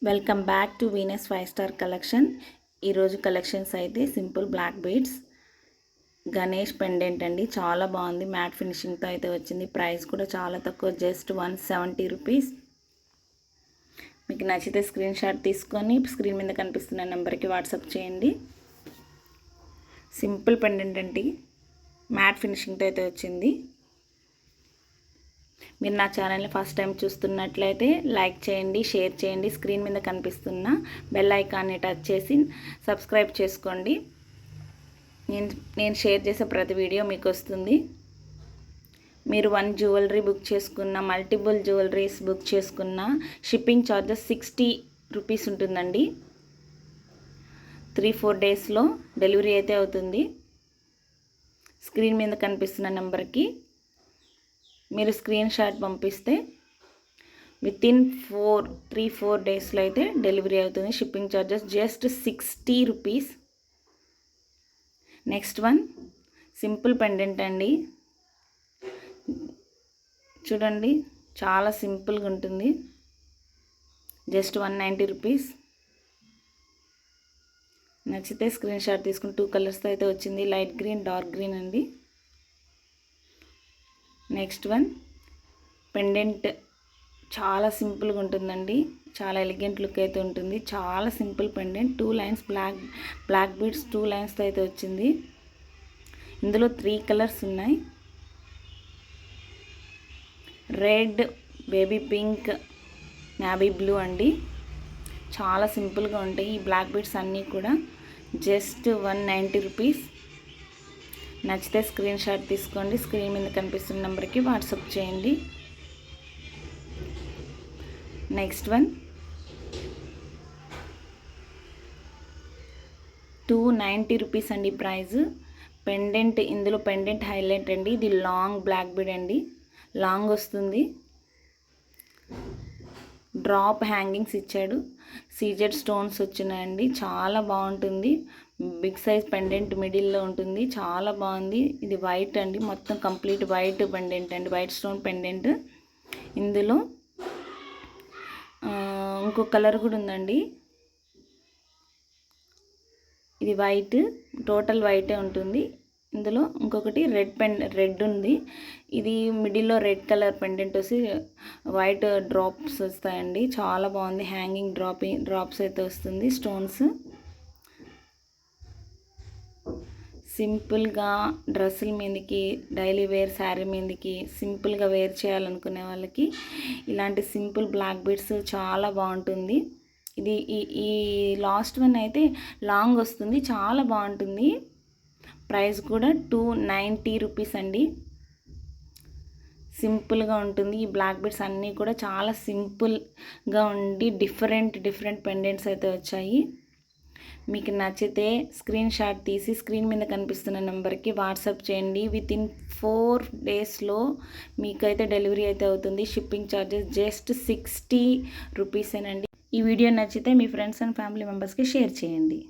Welcome back to Venus 5 star collection. ఈరోజు collections అయితే simple black beads Ganesh pendant అండి. చాలా బాగుంది, మ్యాట్ ఫినిషింగ్తో అయితే వచ్చింది. ప్రైస్ కూడా చాలా తక్కువ, జస్ట్ 170 రూపీస్. మీకు నచ్చితే స్క్రీన్ షాట్ తీసుకొని స్క్రీన్ మీద కనిపిస్తున్న నెంబర్కి వాట్సాప్ చేయండి. సింపుల్ పెండెంట్ అండి, మ్యాట్ ఫినిషింగ్తో అయితే వచ్చింది. మీరు నా ఛానల్ని ఫస్ట్ టైం చూస్తున్నట్లయితే లైక్ చేయండి, షేర్ చేయండి. స్క్రీన్ మీద కనిపిస్తున్న బెల్ ఐకాన్ని టచ్ చేసి సబ్స్క్రైబ్ చేసుకోండి. నేను షేర్ చేసే ప్రతి వీడియో మీకు వస్తుంది. మీరు 1 జ్యువెలరీ బుక్ చేసుకున్న, మల్టిపుల్ జ్యువెలరీస్ బుక్ చేసుకున్న షిప్పింగ్ ఛార్జెస్ 60 రూపీస్ ఉంటుందండి. 3-4 డేస్లో డెలివరీ అయితే అవుతుంది. స్క్రీన్ మీద కనిపిస్తున్న నెంబర్కి మీరు స్క్రీన్ షాట్ పంపిస్తే వితిన్ 3-4 డేస్లో అయితే డెలివరీ అవుతుంది. Shipping charges just 60 rupees. Next one simple pendant అండి. చూడండి, చాలా సింపుల్గా ఉంటుంది. Just 190 rupees. నచ్చితే స్క్రీన్ షాట్ తీసుకుని 2 కలర్స్తో అయితే వచ్చింది, లైట్ గ్రీన్, డార్క్ గ్రీన్ అండి. నెక్స్ట్ వన్ పెండెంట్ చాలా సింపుల్గా ఉంటుందండి, చాలా ఎలిగెంట్ లుక్ అయితే ఉంటుంది. చాలా simple pendant, 2 lines black beads 2 లైన్స్తో అయితే వచ్చింది. ఇందులో 3 కలర్స్ ఉన్నాయి, red, baby pink, navy blue అండి. చాలా సింపుల్గా ఉంటాయి ఈ బ్లాక్ బీడ్స్ అన్నీ కూడా. Just 190 rupees. నచ్చితే స్క్రీన్ షాట్ తీసుకోండి, స్క్రీన్ మీద కనిపిస్తున్న నెంబర్కి వాట్సాప్ చేయండి. నెక్స్ట్ వన్ 290 రూపీస్ అండి ప్రైస్. పెండెంట్, ఇందులో పెండెంట్ హైలైట్ అండి. ఇది లాంగ్ బ్లాక్ బీడ్ అండి, లాంగ్ వస్తుంది. డ్రాప్ హ్యాంగింగ్స్ ఇచ్చాడు, సీజెడ్ స్టోన్స్ వచ్చినాయండి. చాలా బాగుంటుంది. బిగ్ సైజ్ పెండెంట్ మిడిల్లో ఉంటుంది, చాలా బాగుంది. ఇది వైట్ అండి, మొత్తం కంప్లీట్ వైట్ పెండెంట్ అండి, వైట్ స్టోన్ పెండెంట్. ఇందులో ఇంకో కలర్ కూడా ఉందండి. ఇది వైట్, టోటల్ వైటే ఉంటుంది. ఇందులో ఇంకొకటి రెడ్ ఉంది. ఇది మిడిల్లో రెడ్ కలర్ పెండెంట్ వచ్చి వైట్ డ్రాప్స్ వస్తాయండి. చాలా బాగుంది. హ్యాంగింగ్ డ్రాప్స్ అయితే వస్తుంది, స్టోన్స్. సింపుల్గా డ్రెస్సుల మీదకి, డైలీ వేర్ శారీ మీదకి సింపుల్గా వేర్ చేయాలనుకునే వాళ్ళకి ఇలాంటి సింపుల్ బ్లాక్ బీడ్స్ చాలా బాగుంటుంది. ఇది ఈ లాస్ట్ వన్ అయితే లాంగ్ వస్తుంది, చాలా బాగుంటుంది. ప్రైస్ కూడా 290 రూపీస్ అండి. సింపుల్గా ఉంటుంది. ఈ బ్లాక్ బీడ్స్ అన్నీ కూడా చాలా సింపుల్గా ఉండి డిఫరెంట్ పెండెంట్స్ అయితే వచ్చాయి. మీకు నచ్చితే స్క్రీన్ షాట్ తీసి స్క్రీన్ మీద కనిపిస్తున్న నెంబర్కి వాట్సాప్ చేయండి. వితిన్ 4 డేస్లో మీకైతే డెలివరీ అయితే అవుతుంది. Shipping charges just 60 రూపీసేనండి. ఈ వీడియో నచ్చితే మీ ఫ్రెండ్స్ అండ్ ఫ్యామిలీ మెంబర్స్కి షేర్ చేయండి.